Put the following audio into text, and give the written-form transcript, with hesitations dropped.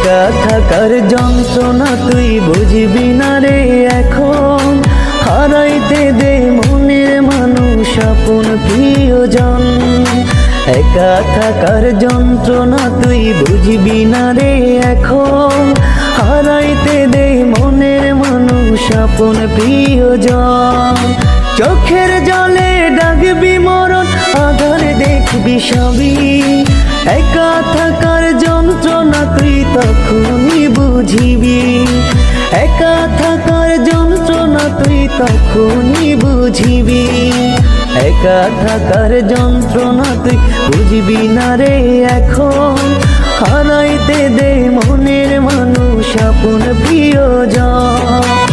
একা থাকার যন্ত্রণা তুই বুঝবি না রে এখন, হারাইতে দে মনের মানুষ আপন প্রিয়জন। একা থাকার যন্ত্রণা তুই বুঝবি না রে এখন, হারাইতে দে মনের মানুষ আপন প্রিয়জন। চোখের জলে ডাকবি মরণ, আধার দেখবি সবই। একা থাকার যন্ত্রণা তুই তখনই বুঝিবি, একা থাকার যন্ত্রণা তুই তখনই বুঝিবি। একা থাকার যন্ত্রণা তুই বুঝবি না রে এখন, হারাইতে দে মনের মানুষ আপন প্রিয়জন।